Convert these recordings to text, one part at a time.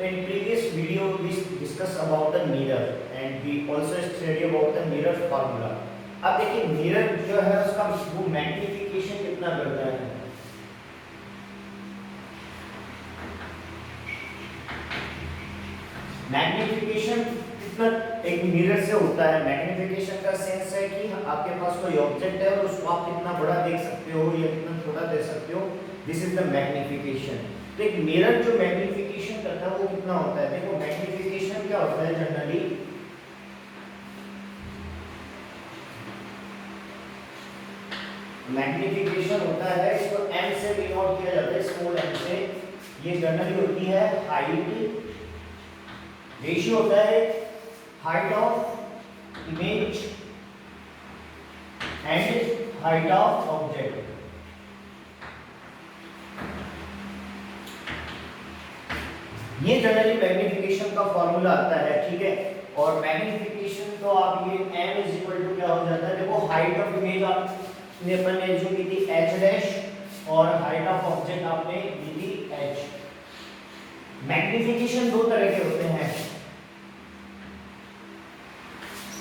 So in previous video we discussed about the mirror and we also study about the mirror formula. अब देखिए mirror जो है उसका वो मैग्निफिकेशन कितना करता है। मैग्निफिकेशन कितना एक मिरर से होता है। मैग्निफिकेशन का सेंस है कि आपके पास कोई ऑब्जेक्ट है और उसको आप कितना बड़ा देख सकते हो या कितना छोटा देख सकते हो। This is the magnification. तो एक मिरर जो मैग्निफिकेशन करता है वो कितना होता है। देखो मैग्निफिकेशन क्या होता है जनरली, मैग्निफिकेशन होता है इसको m से डिनोट किया जाता है, स्मॉल m से। ये जनरली होती है हाइट, रेशियो होता है height of image and height of object. ये जनरली मैग्निफिकेशन का फॉर्मूला आता है, ठीक है। और मैग्निफिकेशन तो आप ये m इज इक्वल टू क्या हो जाता है, देखो हाइट ऑफ इमेज आपने अपन ने जो की थी h डैश और हाइट ऑफ ऑब्जेक्ट आपने दी थी h। मैग्निफिकेशन दो तरह के होते हैं।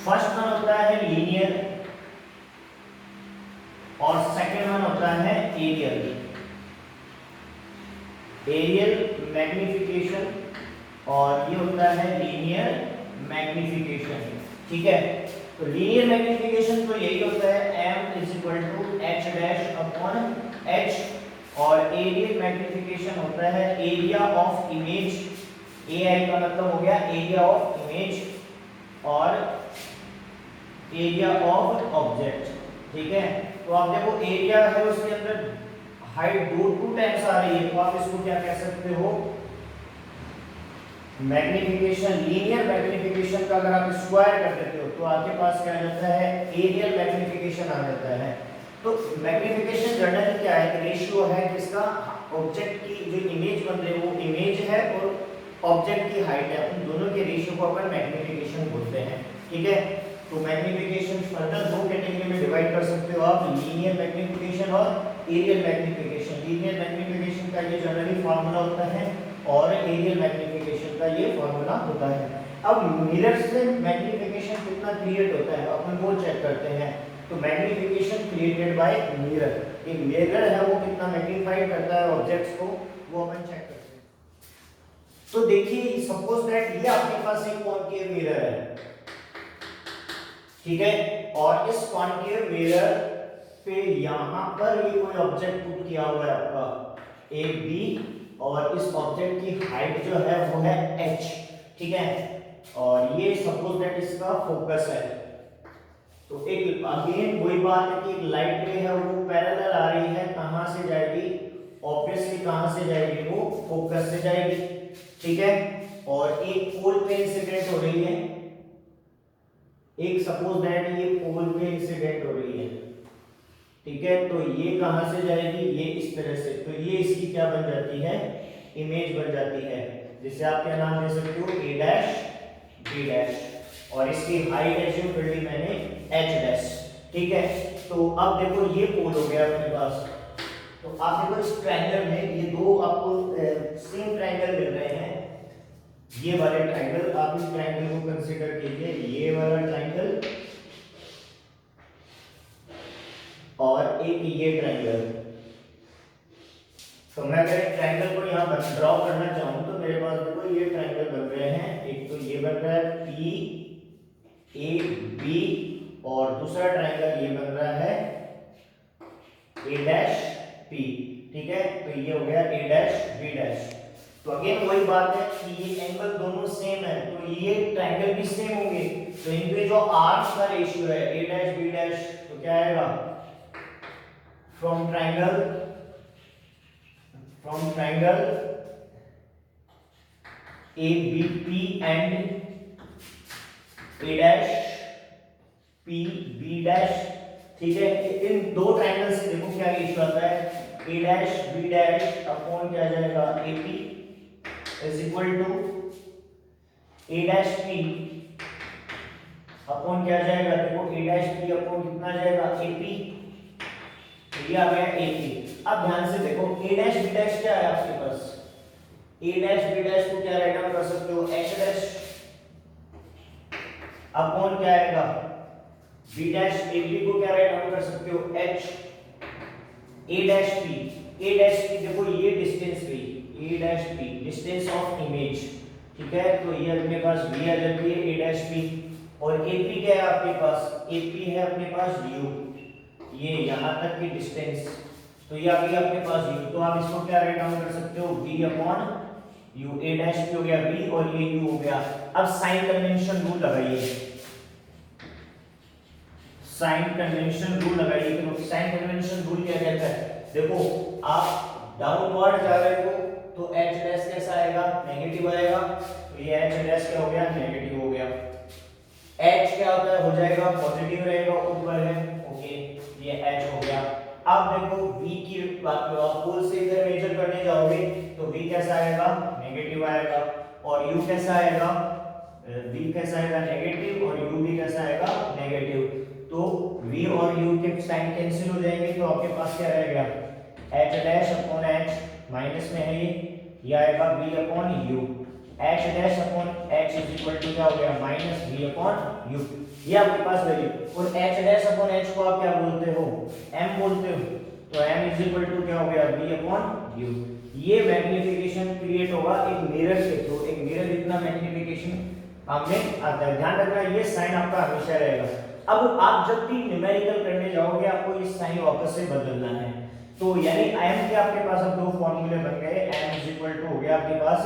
फर्स्ट वन होता है लीनियर और सेकंड वन होता है एरियल। एरियल मैग्निफिकेशन और ये होता है लीनियर मैग्निफिकेशन, ठीक है। तो लीनियर मैग्निफिकेशन तो यही होता है m is equal to h dash upon h और एरियल मैग्निफिकेशन होता है एरिया ऑफ इमेज। ai का मतलब हो गया एरिया ऑफ इमेज और एरिया ऑफ ऑब्जेक्ट, ठीक है। तो आप देखो एरिया है उसके अंदर हाइट टू टाइम्स आ रही है तो आप इसको क्या कह सकते हो, मैग्निफिकेशन। लीनियर मैग्निफिकेशन का अगर आप स्क्वायर कर देते हो तो आपके पास क्या आ जाता है, एरियल मैग्निफिकेशन आ जाता है। तो मैग्निफिकेशन जनरली क्या है, रेशियो है जिसका ऑब्जेक्ट की जो इमेज बन रही है वो इमेज है और ऑब्जेक्ट की हाइट है, उन दोनों के रेशियो को अपन मैग्निफिकेशन बोलते हैं, ठीक है। तो मैग्निफिकेशन फर्दर दो कैटेगरी में डिवाइड कर सकते हो आप, लीनियर मैग्निफिकेशन और एरियल मैग्निफिकेशन। लीनियर मैग्निफिकेशन का ये जनरली फार्मूला होता है और एरियल मैग्निफिकेशन का ये फार्मूला होता है। अब मिरर से मैग्निफिकेशन कितना क्रिएट होता है अपन वो चेक करते हैं। तो मैग्निफिकेशन क्रिएटेड बाय मिरर, एक मिरर है वो कितना मैग्नीफाइड करता है ऑब्जेक्ट्स को, वो अपन चेक करते हैं। तो देखिए सपोज दैट ये आपके पास एक कॉन्केव मिरर है, ठीक है, और इस कॉन्केव मिरर पे यहां पर ये कोई ऑब्जेक्ट पुट किया हुआ है आपका ए बी और इस ऑब्जेक्ट की हाइट जो है वो है h, ठीक है। और ये सपोज दैट इसका फोकस है। तो एक अगेन वही बात है कि एक लाइट रे है वो पैरेलल आ रही है, कहां से जाएगी, ऑब्वियसली कहां से जाएगी, वो फोकस से जाएगी, ठीक है। और एक पोल पे इंसिडेंट हो रही है, एक सपोज दैट ये पोल पे इंसिडेंट हो रही है, ठीक है। तो ये कहां से जाएगी, ये इस तरह से। तो ये इसकी क्या बन जाती है, इमेज बन जाती है, जिसे आप क्या नाम दे सकते हो, a डैश b डैश और इसकी हाइट है जो कर ली मैंने h डैश, ठीक है। तो अब देखो ये पोल हो गया अपने पास। तो आप देखो इस ट्रायंगल में ये दो आपको सेम ट्रायंगल मिल रहे हैं। ये वाले ट्रायंगल, आप इस ट्रायंगल को कंसीडर कीजिए, ये वाला ट्रायंगल और एक ये ट्रायंगल। तो मैं अगर ट्रायंगल को यहाँ पर ड्रॉ करना चाहूँ तो मेरे पास देखो ये ट्रायंगल बन रहे हैं। एक तो ये बन रहा है पी ए बी और दूसरा ट्रायंगल ये बन रहा है ए डैश पी, ठीक है। तो ये हो गया ए डैश बी डैश। तो अगेन वही बात है कि ये एंगल दोनों सेम है तो ये ट्रायंगल भी सेम होंगे। तो इनके जो आर्क्स का रेशियो है ए डैश बी डैश, तो क्या आएगा, from triangle A B P and A dash P B dash, ठीक है। इन दो ट्रायंगल से देखो क्या रेशियो आता है, A dash B dash upon क्या जाएगा, A P is equal to A dash P upon क्या जाएगा, देखो ए डैश पी अपॉन कितना जाएगा, ए पी। ये आ गया ए पी। अब ध्यान से देखो ए डैश बी डैश क्या है आपके पास, ए डैश बी डैश को क्या राइट डाउन कर सकते हो एच डैश अपॉन क्या आएगा बी डैश ए बी को क्या राइट डाउन कर सकते हो एच ए डैश पी देखो ये डिस्टेंस गई A dash P distance of image, ठीक है। तो ये अपने पास v आ जाती है ए डैश पी और ए पी क्या है आपके पास ए पी है अपने पास u, ये यहां तक की डिस्टेंस, तो ये आ गई अपने पास u, तो आप इसको क्या राइट डाउन कर सकते हो v अपॉन u, ए डैश पी हो गया v और ये u हो गया। अब साइन कन्वेंशन रूल लगाइए, साइन कन्वेंशन रूल लगाइए। तो साइन कन्वेंशन रूल क्या कहता है, देखो आप डाउनवर्ड जा रहे हो तो h डैश कैसा आएगा नेगेटिव आएगा, तो ये h डैश क्या हो गया नेगेटिव हो गया। h क्या होता है हो जाएगा पॉजिटिव रहेगा ऊपर है, ओके ये h हो गया। अब देखो v की बात करो, आप पोल से इधर मेजर करने जाओगे तो v कैसा आएगा नेगेटिव आएगा और u कैसा आएगा v कैसा आएगा नेगेटिव और u भी कैसा आएगा नेगेटिव, तो v और u के साइन कैंसिल हो जाएंगे, तो आपके पास क्या रहेगा h dash upon h minus में है ये आएगा v upon u, h dash upon h is equal to क्या हो गया माइनस v अपॉन u, ये आपके पास वैल्यू। और h डैश अपॉन h को आप क्या बोलते हो m बोलते हो, तो m इज इक्वल टू क्या हो गया v अपॉन u। ये मैग्नीफिकेशन क्रिएट होगा एक मिरर के थ्रू, एक मिरर इतना मैग्नीफिकेशन हमें आता है, ध्यान रखना ये साइन आपका हमेशा रहेगा। अब आप जब भी न्यूमेरिकल करने जाओगे आपको इस साइन वापस से बदलना है, तो यानी m के आपके पास अब दो फॉर्मूले बन गए, m इज इक्वल टू हो गया आपके पास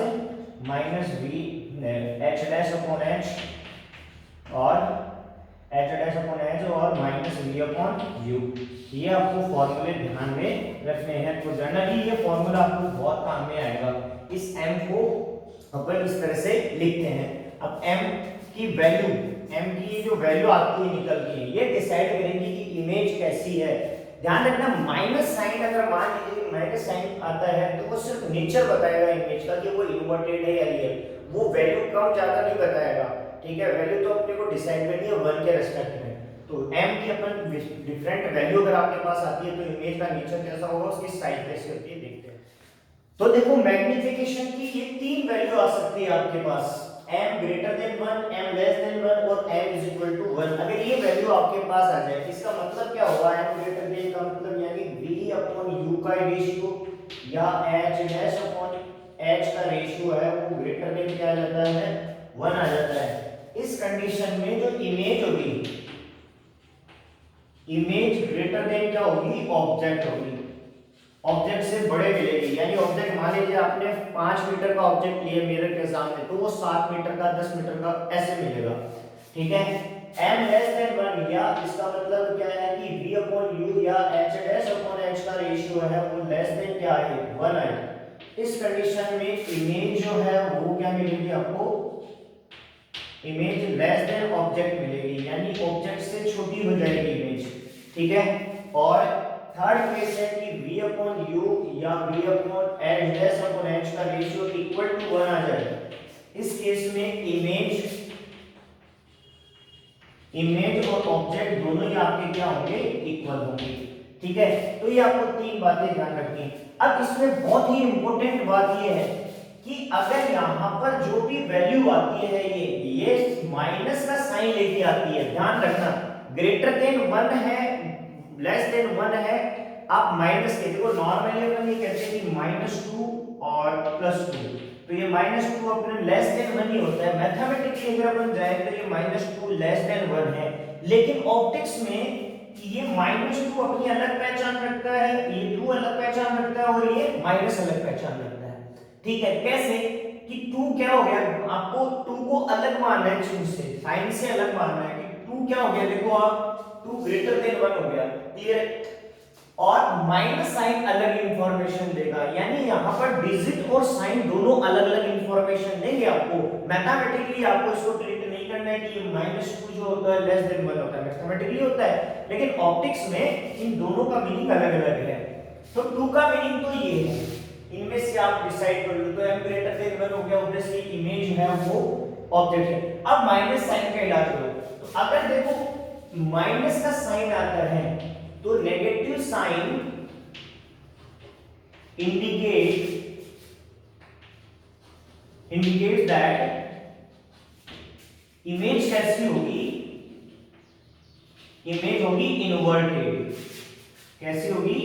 minus v h dash upon h और h डैश अपॉन h और माइनस v अपॉन u, ये आपको फॉर्मूले ध्यान में रखने हैं। तो जनरली ये फॉर्मूला आपको बहुत काम में आएगा, इस m को अपन इस तरह से लिखते हैं। अब m की वैल्यू, m की जो वैल्यू आती है निकल के ये डिसाइड करेंगी कि इमेज कैसी है। ध्यान रखना माइनस साइन अगर मान लीजिए माइनस साइन आता है तो वो सिर्फ नेचर बताएगा इमेज का कि वो इन्वर्टेड है या रियल, वो वैल्यू कम ज्यादा नहीं बताएगा, ठीक है। वैल्यू तो अपने को डिसाइड करनी है 1 के रेस्पेक्ट में, तो m की अपन डिफरेंट वैल्यू अगर आपके पास आती है तो इमेज का नेचर कैसा होगा उसकी साइज कैसी होती है देखते हैं। तो देखो मैग्नीफिकेशन की ये तीन वैल्यू आ सकती है आपके पास, m greater than 1, m less than 1 और m इज इक्वल टू 1। अगर ये वैल्यू आपके पास आ जाए इसका मतलब क्या होगा m ग्रेटर देन का मतलब यानी v अपॉन u का रेशियो या h डैश अपॉन h का रेशियो है वो ग्रेटर देन क्या आ जाता है 1 आ जाता है। इस कंडीशन में जो इमेज होगी, इमेज ग्रेटर देन क्या होगी ऑब्जेक्ट होगी, ऑब्जेक्ट से बड़े मिलेगी, यानी ऑब्जेक्ट मान लीजिए आपने 5 मीटर का ऑब्जेक्ट लिया मिरर के सामने तो वो 7 मीटर का 10 मीटर का ऐसे मिलेगा, ठीक है। m लेस देन 1 या इसका मतलब क्या है कि v अपॉन u या h डैश अपॉन h का रेशियो है वो लेस देन क्या है 1 है। इस कंडीशन में इमेज जो है वो क्या मिलेगी आपको, इमेज लेस देन ऑब्जेक्ट मिलेगी, यानी ऑब्जेक्ट से छोटी हो जाएगी इमेज, ठीक है। और थर्ड केस है कि v अपॉन u या v upon h dash upon h का रेशियो इक्वल टू 1 आ जाए। इस केस में इमेज और ऑब्जेक्ट दोनों ही आपके क्या होंगे इक्वल होंगे, ठीक है। तो ये आपको तीन बातें ध्यान रखनी है। अब इसमें बहुत ही इंपॉर्टेंट बात ये है कि अगर यहाँ पर जो भी वैल्यू आती है ये माइनस का साइन लेके आती है, ध्यान रखना ग्रेटर देन 1 है लेस देन 1 है, आप माइनस के देखो नॉर्मली अपन ये कहते हैं कि -2 और +2, तो ये -2 अपने लेस देन 1 ही होता है। मैथमेटिकली अगर अपन जाए तो ये -2 लेस देन 1 है, लेकिन ऑप्टिक्स में ये -2 अपनी अलग पहचान रखता है, ये 2 अलग पहचान रखता है और ये माइनस अलग पहचान रखता है, ठीक है। कैसे कि 2 क्या हो गया, आपको 2 को अलग मानना है चिन्ह से, साइन से अलग मानना है कि 2 क्या हो गया, देखो आप 2 ग्रेटर देन 1 हो गया, क्लियर। और माइनस साइन अलग इंफॉर्मेशन देगा, यानी यहां पर डिजिट और साइन दोनों अलग अलग इंफॉर्मेशन देंगे आपको। मैथमेटिकली आपको इसको ट्रीट नहीं करना है कि -2 जो होता है लेस देन 1 होता है, मैथमेटिकली होता है, लेकिन ऑप्टिक्स में इन दोनों का मीनिंग अलग अलग है। तो 2 का मीनिंग तो ये है, इनमें से आप डिसाइड कर लो। तो m ग्रेटर देन 1 हो गया, ऑब्वियसली इमेज है वो ऑब्जेक्ट है। अब माइनस साइन का इलाज करो, तो अगर देखो माइनस का साइन आता है तो negative sign indicate indicates that image कैसी होगी, इमेज होगी इन्वर्टेड, कैसी होगी,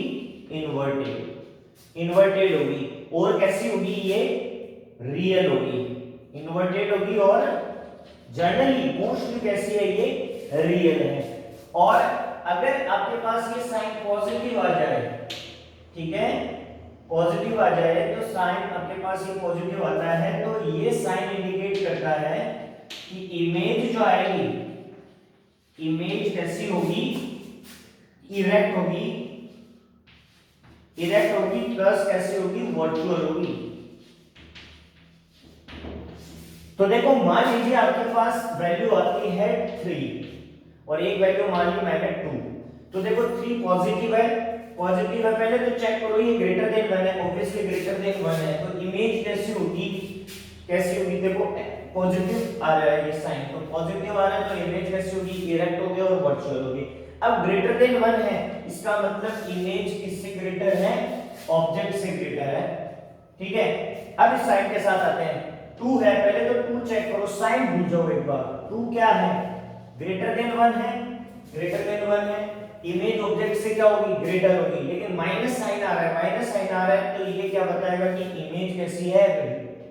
इन्वर्टेड होगी, और कैसी होगी, ये रियल होगी, इन्वर्टेड होगी और जनरली मोस्टली कैसी है, ये रियल है। और अगर आपके पास ये साइन पॉजिटिव आ जाए, ठीक है, पॉजिटिव आ जाए, तो साइन आपके पास ये पॉजिटिव आता है, तो ये साइन इंडिकेट करता है कि इमेज जो आएगी, इमेज कैसी होगी, इरेक्ट होगी, प्लस कैसी होगी, वर्चुअल होगी। तो देखो मान लीजिए आपके पास वैल्यू आती है 3 और एक वैल्यू मान ली मैंने 2, तो देखो 3 पॉजिटिव है, पहले तो चेक करो ये ग्रेटर देन 1 है, ऑब्वियसली ग्रेटर देन 1 है, तो इमेज कैसी होगी, देखो पॉजिटिव आ रहा है ये साइन, तो पॉजिटिव आ रहा है तो इमेज कैसी होगी, इरेक्ट होगी और वर्चुअल होगी। अब ग्रेटर देन 1 है, इसका मतलब इमेज किससे ग्रेटर है, ऑब्जेक्ट से ग्रेटर है, ठीक है। अब इस साइन के साथ आते हैं, 2 है, पहले तो 2 चेक करो, साइन भूल जाओ एक बार, 2 क्या है, ग्रेटर देन 1 है, इमेज ऑब्जेक्ट से क्या होगी, ग्रेटर होगी, लेकिन माइनस साइन आ रहा है, तो ये क्या बताएगा कि इमेज कैसी है,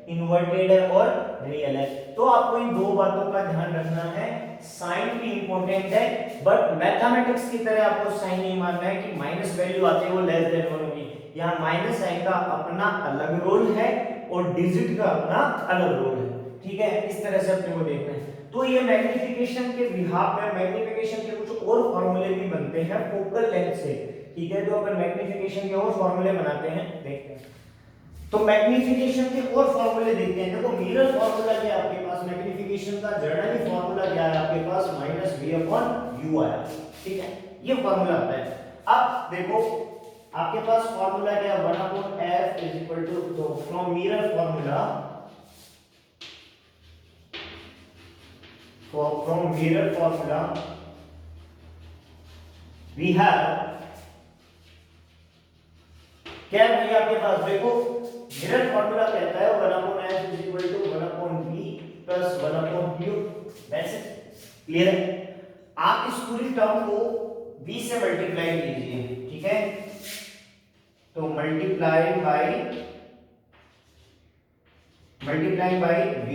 इन्वर्टेड है और रियल है। तो आपको इन दो बातों का ध्यान रखना है, साइन भी इंपॉर्टेंट है, बट मैथमेटिक्स की तरह आपको साइन नहीं मानना है कि माइनस वैल्यू आते हैं वो लेस देन 1 होगी। यहाँ माइनस साइन का अपना अलग रोल है और डिजिट का अपना अलग रोल है, ठीक है, इस तरह से अपने को देखना है। तो ये मैग्नीफिकेशन के बिहाफ में मैग्नीफिकेशन के कुछ और फॉर्मूले भी बनते हैं फोकल लेंथ से, ठीक है, जो अपन मैग्नीफिकेशन के और फॉर्मूले बनाते हैं, देखते हैं। तो मैग्नीफिकेशन के और फॉर्मूले देखते हैं। देखो मिरर फॉर्मूला क्या है आपके पास, मैग्नीफिकेशन का जनरली फॉर्मूला क्या है आपके पास, -v/u आया, ठीक है, ये फॉर्मूला आता है। अब देखो आपके पास फॉर्मूला क्या है, 1/f इज इक्वल टू, तो from mirror formula, from mirror formula we have, क्या है भैया आपके पास, देखो मिरर फॉर्मूला कहता है 1/f is equal to 1/v plus 1/u, that's it, clear है। आप इस पूरी टर्म को v से मल्टीप्लाई कीजिए, ठीक है, तो मल्टीप्लाई बाय v,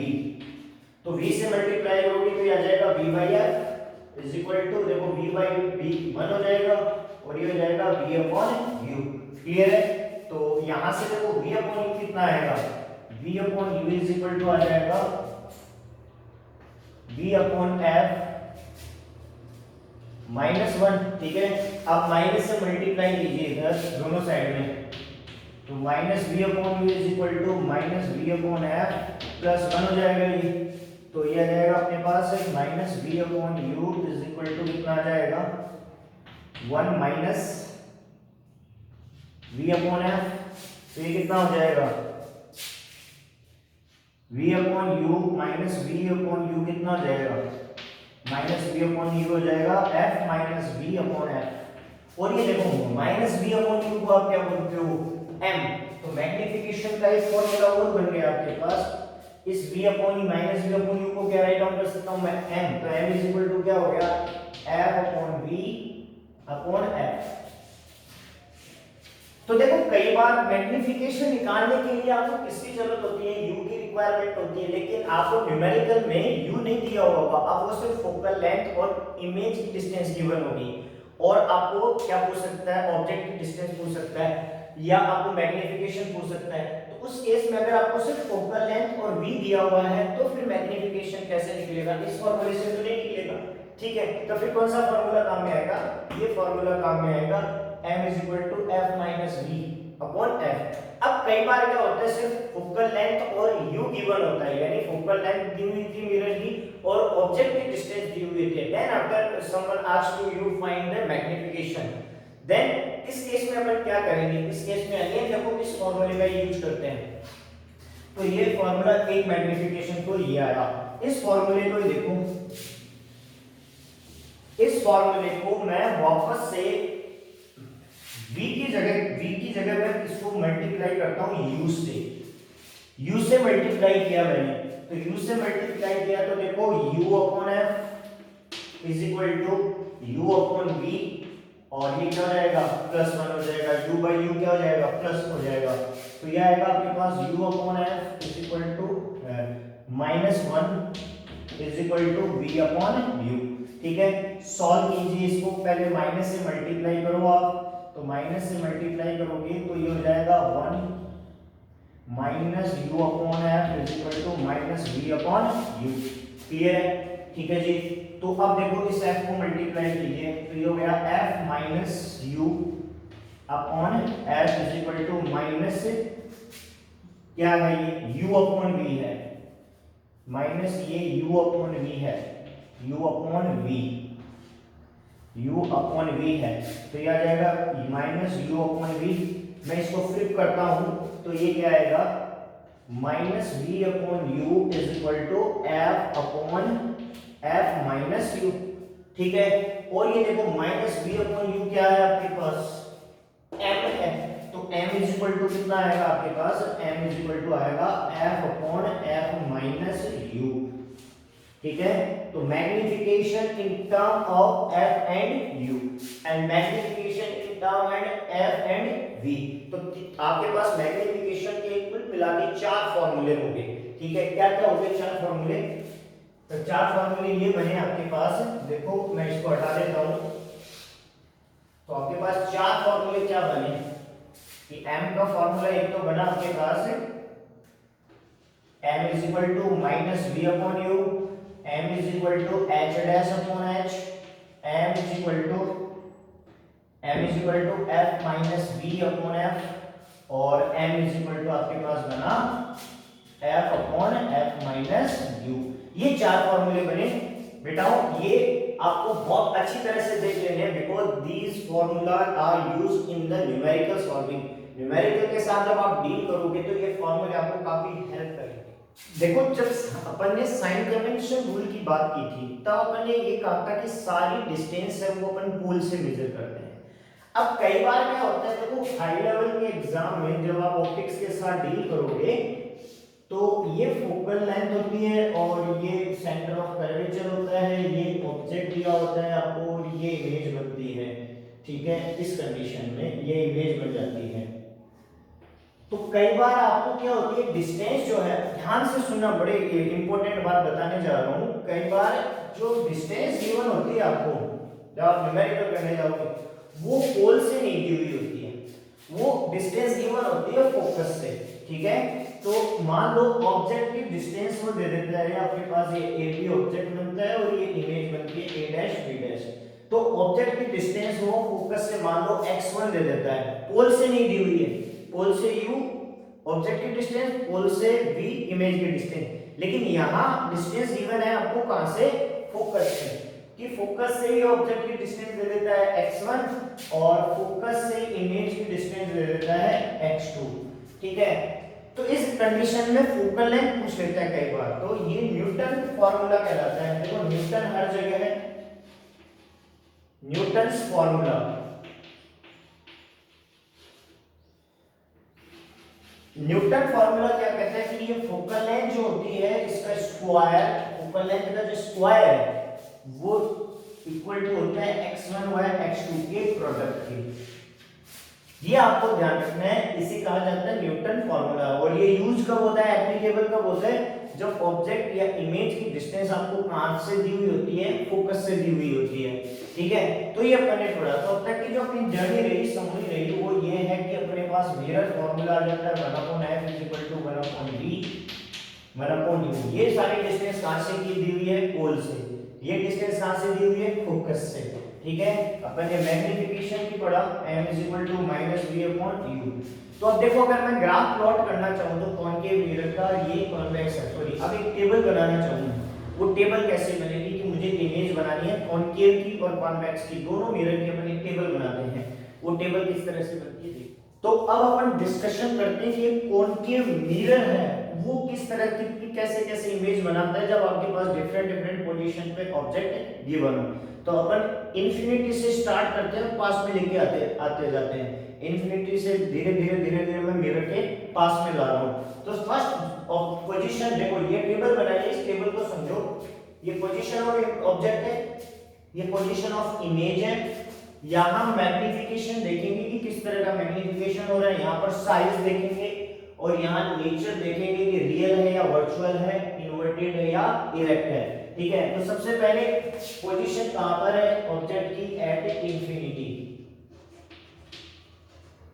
तो v से मल्टीप्लाई करोगे तो ये आ जाएगा v/f इज इक्वल टू, देखो v बाय v 1 हो जाएगा और ये हो जाएगा v/u, क्लियर है। तो यहां से देखो v/u कितना आएगा, v/u इज इक्वल टू आ जाएगा v/f -1, ठीक है। अब माइनस से मल्टीप्लाई कीजिए इधर दोनों साइड में, तो -v/u is equal to -v/f plus 1 हो जाएगा ये, तो ये आ जाएगा अपने पास -v/u इज इक्वल टू कितना आ जाएगा 1 माइनस v/f, तो ये कितना हो जाएगा v/u माइनस v/u कितना हो जाएगा, -v/u हो जाएगा f माइनस v/f, और ये देखो -v/u को आप क्या बोलते हो, m, तो मैग्नीफिकेशन का एक फॉर्मूला और बन गया आपके पास, इस v/u माइनस v/u को क्या राइट डाउन कर सकता हूं मैं, m, तो m इज इक्वल टू क्या हो गया f/v/f। तो देखो कई बार मैग्नीफिकेशन निकालने के लिए आपको किसकी जरूरत होती है, u की रिक्वायरमेंट होती है, लेकिन आपको न्यूमेरिकल में u नहीं दिया होगा, आपको सिर्फ फोकल लेंथ और इमेज की डिस्टेंस गिवन होगी, और आपको क्या पूछ सकता है, ऑब्जेक्ट की डिस्टेंस पूछ सकता है, या आपको मैग्नीफिकेशन पूछ सकता है। तो उस केस में अगर आपको सिर्फ फोकल लेंथ और v दिया हुआ है तो फिर मैग्नीफिकेशन कैसे निकलेगा, इस फॉर्मूले से तो नहीं निकलेगा, ठीक है। तो फिर कौन सा फॉर्मूला काम में आएगा, ये फॉर्मूला काम में आएगा m is equal to f minus v upon f। अब कई बार क्या होता है सिर्फ फोकल लेंथ और u गिवन होता है, यानी फोकल लेंथ दी हुई थी मिरर की और ऑब्जेक्ट की डिस्टेंस दी हुई थी, then after someone asks to you find the magnification, then इस केस में अपन क्या करेंगे, इस केस में अगेन देखो इस फॉर्मूले का यूज करते हैं, तो ये फॉर्मूला एक मैग्नीफिकेशन तो ये आया, इस फॉर्मूले को देखो, इस फॉर्मूले को मैं वापस से v की जगह मैं इसको मल्टीप्लाई करता हूं u से, u से मल्टीप्लाई किया मैंने, तो u से मल्टीप्लाई किया तो देखो u upon f is equal to u upon v, और ये क्या हो जाएगा प्लस 1 हो जाएगा, u बाई u क्या हो जाएगा प्लस हो जाएगा, तो ये आएगा आपके पास u upon f is equal to -1 is equal to v upon u। ठीक है, सॉल्व कीजिए इसको, पहले माइनस से मल्टीप्लाई करो आप, तो माइनस से मल्टीप्लाई करोगे तो ये हो जाएगा 1 minus U upon F is equal to minus V upon U. Clear है? ठीक है जी। तो अब देखो इस f को मल्टीप्लाई कीजिए, तो ये हो गया f minus U upon f is equal to minus क्या है ये u अपॉन v है, माइनस ये u अपॉन v है, u upon v, u upon v है, तो ये आ जाएगा माइनस u अपॉन v। मैं इसको फ्लिप करता हूं तो ये क्या आएगा minus v upon u is equal to f upon f minus u। ठीक है, और ये देखो माइनस v अपॉन u क्या है आपके पास m है, तो m इज इक्वल टू कितना आएगा आपके पास, m इज इक्वल टू आएगा f upon f minus u। ठीक है, तो magnification in term of f and u and magnification in term and f and v। तो आपके पास मैग्निफिकेशन के कुल मिला के 4 फॉर्मूले होंगे। ठीक है, क्या क्या होंगे 4 फॉर्मूले, तो 4 फॉर्मूले ये बने आपके पास, देखो मैं इसको हटा देता हूं, तो आपके पास 4 फॉर्मूले क्या बने कि m का फॉर्मूला एक तो बना आपके पास m is equal to minus v upon u, m is equal to h dash upon h, m is equal to f minus v upon f, और m इज इक्वल टू आपके पास बना f upon f minus u। ये 4 फॉर्मूले बने बेटाओ, ये आपको बहुत अच्छी तरह से देख लेने हैं, because these formula are used in the numerical solving. Numerical के साथ जब आप डील करोगे तो ये फॉर्मूले आपको काफी हेल्प करेंगे। देखो जब अपन ने साइन कन्वेंशन रूल की बात की थी तब अपन ने ये कहा था कि सारी डिस्टेंस है वो अपन पोल से मेजर करते हैं। अब कई बार क्या होता है, देखो हाई लेवल के एग्जाम में जब आप ऑप्टिक्स के साथ डील करोगे तो ये फोकल लेंथ होती है और ये सेंटर ऑफ कर्वेचर होता है, ये ऑब्जेक्ट दिया होता है आपको और ये इमेज बनती है। ठीक है, इस कंडीशन में ये इमेज बन जाती है। तो कई बार आपको क्या होती है डिस्टेंस जो है, ध्यान से सुनना, बड़े इंपॉर्टेंट बात बताने जा रहा हूं, कई बार जो डिस्टेंस गिवन होती है आपको जब आप न्यूमेरिकल करने जाओगे वो पोल से नहीं दी हुई होती है, वो डिस्टेंस गिवन होती है फोकस से। ठीक है, तो मान लो ऑब्जेक्ट की डिस्टेंस वो दे देता है, आपके पास ये ए बी ऑब्जेक्ट बनता है और ये इमेज बनती है ए डैश बी डैश। तो ऑब्जेक्ट की डिस्टेंस वो फोकस से मान लो x1 दे देता है, पोल से नहीं दी हुई है, पोल से u ऑब्जेक्ट की डिस्टेंस, पोल से v इमेज की डिस्टेंस, लेकिन यहाँ डिस्टेंस गिवन है आपको कहां से, फोकस से, कि फोकस से ही ऑब्जेक्ट की डिस्टेंस दे देता है x1 और फोकस से इमेज की डिस्टेंस दे देता है x2। ठीक है, तो इस कंडीशन में फोकल लेंथ पूछ लेता है कई बार, तो ये न्यूटन फॉर्मूला कहलाता है। देखो न्यूटन हर जगह है, न्यूटन्स फॉर्मूला, न्यूटन फॉर्मूला क्या कहता है कि ये फोकल लेंथ जो होती है इसका स्क्वायर, फोकल लेंथ का जो स्क्वायर है वो इक्वल टू होता है x1 y x2 के प्रोडक्ट के। ये आपको ध्यान रखना है, इसे कहा जाता है न्यूटन फॉर्मूला। और ये यूज कब होता है, एप्लीकेबल कब होता है, जब ऑब्जेक्ट या इमेज की डिस्टेंस आपको कहां से दी हुई होती है, फोकस से दी हुई होती है। ठीक है, तो ये अपने पढ़ा, तो अब तक की जो अपनी जर्नी रही, समझ रही, वो ये है कि अपने पास मिरर फॉर्मूला आ जाता है 1/f = 1/v 1/u। ये सारी डिस्टेंस कहां से की दी हुई है, पोल से, ये डिस्टेंस कहां से दी हुई है, फोकस से। ठीक है, अपन ने मैग्निफिकेशन की पढ़ा, m = -v/u। तो अब देखो अगर मैं ग्राफ प्लॉट करना चाहूं तो कॉनकेव मिरर का, ये कॉन्वेक्स है, सॉरी, अब एक टेबल बनाना चाहूं, वो टेबल कैसे बनेगी कि मुझे इमेज बनानी है कॉनकेव की और कॉन्वेक्स की, दोनों मिरर की अपन एक टेबल बनाते हैं, वो टेबल किस तरह से बनती है। तो अब अपन डिस्कशन करते हैं कि कॉनकेव मिरर है वो किस तरह की कैसे कैसे इमेज बनाता है जब आपके पास डिफरेंट पोजीशन पे ऑब्जेक्ट गिवन हो। तो अपन इंफिनिटी से स्टार्ट करते हैं, पास में लेके आते जाते हैं। इन्फिनिटी से धीरे धीरे धीरे धीरे मैं मिरर के पास में ला रहा हूँ। तो फर्स्ट पोजीशन देखो, ये टेबल बनाइए, इस टेबल को समझो। ये पोजीशन ऑफ ऑब्जेक्ट है, ये पोजीशन ऑफ इमेज है। यहाँ मैग्निफिकेशन देखेंगे कि किस तरह का मैग्निफिकेशन हो रहा है, यहाँ पर साइज देखेंगे और यहाँ नेचर देखेंगे कि रियल है या वर्चुअल है, इन्वर्टेड है या इरेक्ट है। ठीक है, तो सबसे पहले पोजीशन कहां पर है ऑब्जेक्ट की? एट इंफिनिटी,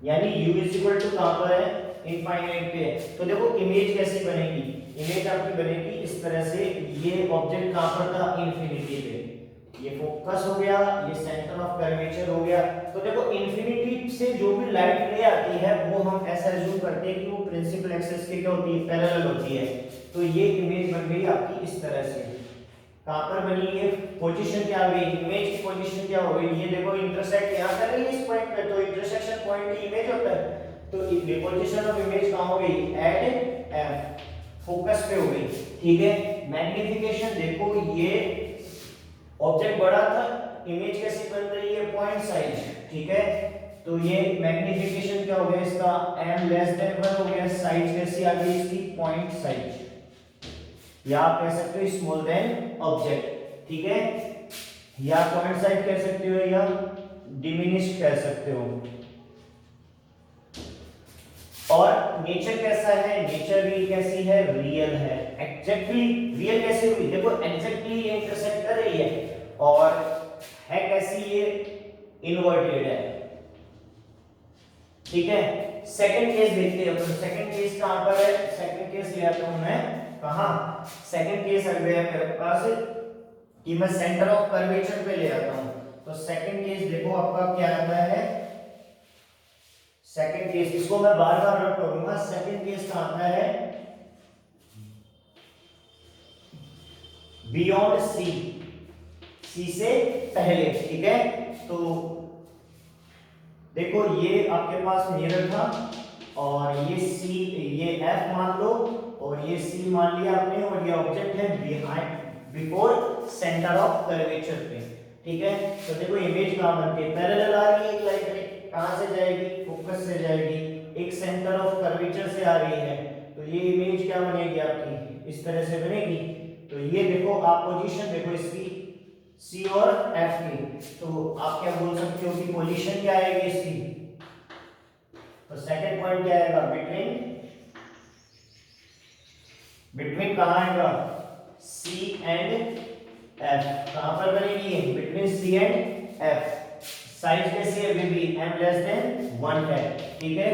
यानी u इज इक्वल टू कहां पर है? इनफाइनाइट पे। तो देखो इमेज कैसे बनेगी, इमेज आपकी बनेगी इस तरह से। ये ऑब्जेक्ट कहां पर था? इनफिनिटी पे। ये फोकस हो गया, ये सेंटर ऑफ कर्वेचर हो गया। तो देखो इनफिनिटी से जो भी लाइट रे आती है वो हम ऐसा अज्यूम करते हैं कि वो प्रिंसिपल एक्सिस के क्या होती है? पैरेलल होती है। तो ये इमेज बन गई आपकी इस तरह से। कहां पर बनी? ये पोजीशन क्या हो गई? इमेज की पोजीशन क्या हो गई? ये देखो इंटरसेक्ट यहां कर रही है इस पॉइंट पे, तो इंटरसेक्शन पॉइंट की इमेज होता है। तो ये पोजीशन ऑफ इमेज कहां हो गई? एट एफ, फोकस पे हो गई। ठीक है, मैग्निफिकेशन देखो, ये ऑब्जेक्ट बड़ा था, इमेज कैसी बन रही है? Point size. ठीक है, तो ये मैग्निफिकेशन क्या हो गया इसका? m लेस देन 1 हो गया। साइज कैसी आ गई इसकी? पॉइंट साइज, या आप कह सकते हो स्मॉल देन ऑब्जेक्ट। ठीक है, या पॉइंट साइज कह सकते हो या डिमिनिश्ड कह सकते हो। और नेचर कैसा है? नेचर भी कैसी है? रियल है। एग्जैक्टली रियल कैसे हुई? देखो एग्जैक्टली ये इंटरसेक्ट कर रही है, और है कैसी? ये इन्वर्टेड है। ठीक है, सेकंड केस देखते हैं। तो सेकंड केस कहां पर है? सेकंड केस ले आता हूं मैं कहां? सेकंड केस आ गया मेरे पास कि मैं सेंटर ऑफ कर्वेचर पे ले आता हूं। तो सेकंड केस देखो आपका क्या आता है? सेकंड केस, इसको मैं बार बार नोट करूंगा। सेकंड केस कहां आता है? बियॉन्ड सी, सी से पहले। ठीक है, तो देखो ये आपके पास मिरर था, और ये सी, ये एफ मान लो, और ये सी मान लिया आपने, और ये ऑब्जेक्ट है behind, before centre of curvature पे। ठीक है, तो देखो इमेज कहां बनती है? पैरेलल आ रही है एक लाइन में, कहां से जाएगी? फोकस से जाएगी, एक सेंटर ऑफ कर्वेचर से आ रही है। तो ये इमेज क्या बनेगी आपकी? इस तरह से बनेगी। तो ये देखो आप पोजीशन देखो इसकी, सी और एफ की, तो आप क्या बोल सकते हो कि पोजीशन क्या आएगी इसकी? तो सेकंड पॉइंट क्या आएगा? बिटवीन कहां आएगा? C and F. कहां पर बनेगी? Between C and F. Size कैसी है? बेबी m लेस देन 1 है। ठीक है,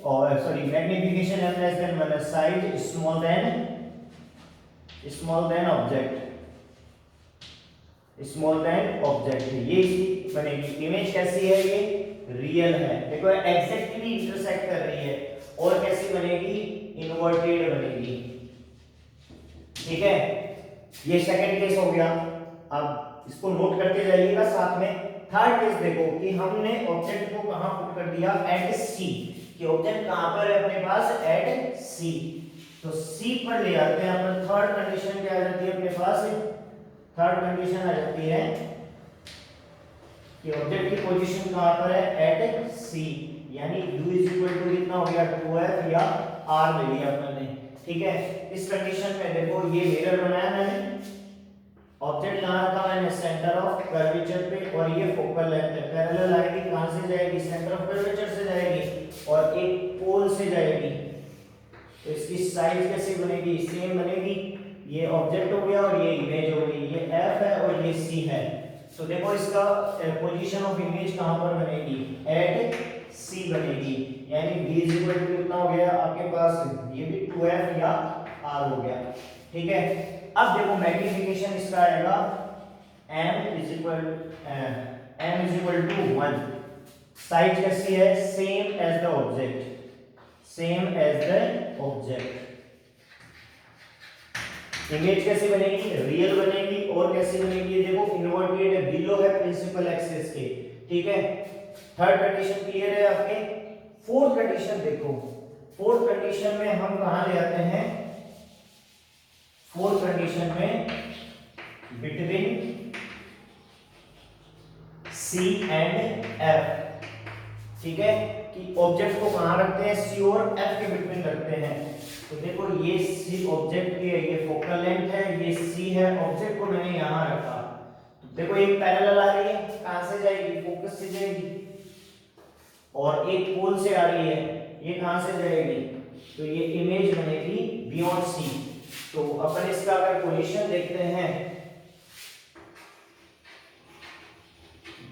और sorry magnification m less than 1 है। Size small than object, small than object. ये इसकी बनेगी। इमेज कैसी है? ये रियल है। देखो एग्जैक्टली इंटरसेक्ट कर रही है। और कैसी बनेगी? इन्वर्टेड बनेगी। ठीक है, ये सेकंड केस हो गया। अब इसको नोट करते जाइएगा साथ में। थर्ड केस देखो कि हमने ऑब्जेक्ट को कहां पुट कर दिया? एट सी, कि ऑब्जेक्ट कहां पर है अपने पास? एट सी। तो सी पर ले आते हैं अपन। थर्ड कंडीशन क्या आ जाती है अपने पास? थर्ड कंडीशन आ जाती है कि ऑब्जेक्ट की पोजीशन कहां पर है? एट सी, यानी u इज इक्वल टू कितना हो गया? 2f या r ले लिया अपन ने। ठीक है, इस कंडीशन में देखो ये मिरर बनाया मैंने, ऑब्जेक्ट कहां रखा मैंने? सेंटर ऑफ कर्वेचर पे, और ये फोकल लेंथ है। पैरेलल आएगी, कहां से जाएगी? सेंटर ऑफ कर्वेचर से जाएगी, और एक पोल से जाएगी। तो इसकी साइज कैसे बनेगी? सेम बनेगी। ये ऑब्जेक्ट हो गया और ये इमेज हो गई। ये f है और ये c है। तो देखो इसका पोजीशन ऑफ इमेज कहां पर बनेगी? एट c बनेगी, यानी v इज इक्वल टू कितना हो गया आपके पास? ये भी 2f या r हो गया। ठीक है, अब देखो मैग्निफिकेशन इसका आएगा m is equal to 1। Size कैसी है? Same as the object, same as the object. Image कैसी बनेगी? रियल बनेगी। और कैसी बनेगी? देखो इन्वर्टेड है, बिलो है प्रिंसिपल एक्सिस के। ठीक है, थर्ड कंडीशन क्लियर है आपके। फोर्थ कंडीशन देखो, फोर्थ कंडीशन में हम कहां ले आते हैं? फोर्थ कंडीशन में बिटवीन C एंड F। ठीक है, कि ऑब्जेक्ट को कहाँ रखते हैं, सी और एफ के बिटवीन रखते हैं। तो देखो ये सी ऑब्जेक्ट की है, ये फोकल लेंथ है, ये सी है, ऑब्जेक्ट को मैंने यहाँ रखा। तो देखो एक पैरेलल आ रही है, कहाँ से जाएगी, फोकस से जाएगी, और एक पोल से आ रही है, ये कहाँ से जाएगी, तो ये इमेज बनेगी बियॉन्ड सी। तो अपन इसका अगर पोजीशन देखते हैं,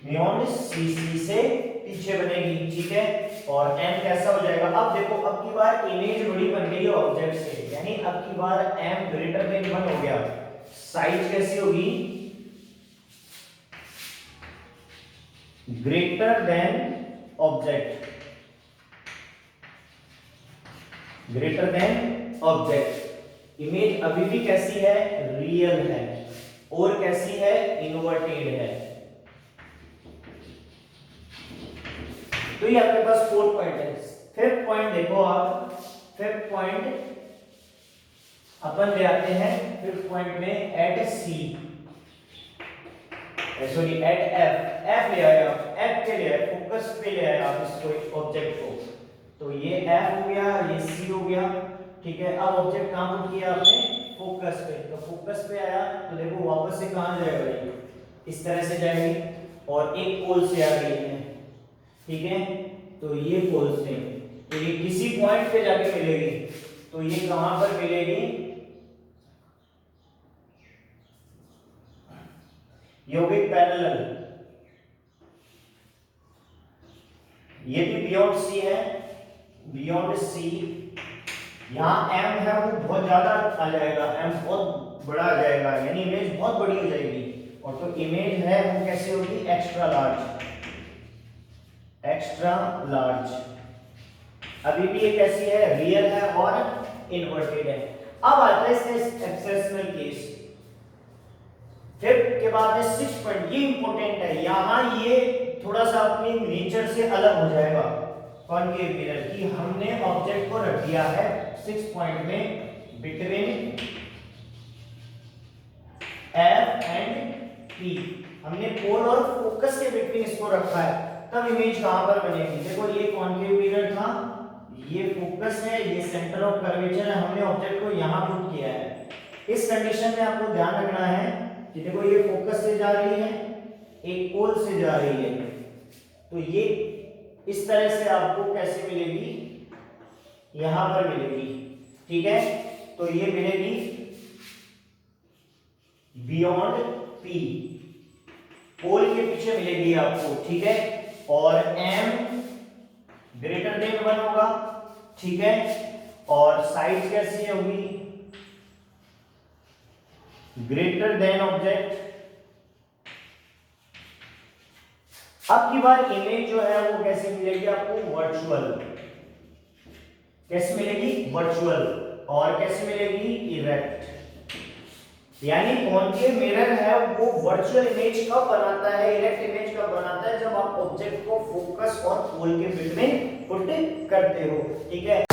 बियॉन्ड सी से पीछे बनेगी, ठीक है। और m कैसा हो जाएगा, अब देखो अब की बार इमेज बड़ी बन गई है ऑब्जेक्ट से, यानी अब की बार m ग्रेटर देन 1 हो गया। साइज कैसी होगी, greater than object, greater than object. Image अभी भी कैसी है, रियल है, और कैसी है, इन्वर्टेड है। तो ये आपके पास 4 पॉइंट है। फिफ्थ पॉइंट देखो आप, फिफ्थ पॉइंट अपन ले आते हैं, फिफ्थ पॉइंट में एट सी, सॉरी एट एफ, एफ ले आए आप, एफ पे ले आए, फोकस पे ले आए आप इसको, ऑब्जेक्ट को। तो ये एफ हो गया, ये सी हो गया, ठीक है। अब ऑब्जेक्ट कहां पुट किया आपने, फोकस पे, तो फोकस पे आया, तो देखो वापस से कहां जाएगा, ये इस तरह से जाएगी, और एक पोल से आ रही है, ठीक है। तो ये पोल से, तो ये किसी पॉइंट पे जाके मिलेगी, तो ये कहां पर मिलेगी, ये हो गई पैरेलल, ये भी बियॉन्ड सी है, बियॉन्ड सी। यहां m है वो बहुत ज्यादा आ जाएगा, m बहुत बड़ा आ जाएगा, यानी इमेज बहुत बड़ी हो जाएगी, और तो इमेज है वो कैसे होगी, एक्स्ट्रा लार्ज, एक्स्ट्रा लार्ज। अभी भी ये कैसी है, रियल है और इन्वर्टेड है। अब आता है इसका एक्सेप्शनल केस। फिफ्थ के बाद में 6 पॉइंट, ये इंपॉर्टेंट है, यहां ये थोड़ा सा अपनी नेचर से अलग हो जाएगा कॉनकेव मिरर की। हमने ऑब्जेक्ट को रख दिया है 6 पॉइंट में बिटवीन एफ एंड पी, हमने पोल और फोकस के बिटवीन इसको रखा है, तब इमेज कहां पर बनेगी। देखो ये कॉनकेव मिरर था, ये फोकस है, ये सेंटर ऑफ कर्वेचर है, हमने ऑब्जेक्ट को यहां पुट किया है। इस कंडीशन में आपको ध्यान रखना है कि देखो ये फोकस से जा रही है, एक पोल से जा रही है, तो ये इस तरह से आपको कैसे मिलेगी, यहां पर मिलेगी, ठीक है। तो ये मिलेगी बियॉन्ड पी, पोल के पीछे मिलेगी आपको, ठीक है। और m ग्रेटर देन 1 होगा, ठीक है। और साइज कैसी होगी, ग्रेटर देन ऑब्जेक्ट। अब की बार इमेज जो है वो कैसे मिलेगी आपको, वर्चुअल, कैसे मिलेगी, वर्चुअल, और कैसे मिलेगी, इरेक्ट। यानी कॉनकेव मिरर है वो वर्चुअल इमेज कब बनाता है, इरेक्ट इमेज कब बनाता है, जब आप ऑब्जेक्ट को फोकस और पोल के बीच में पुट करते हो, ठीक है।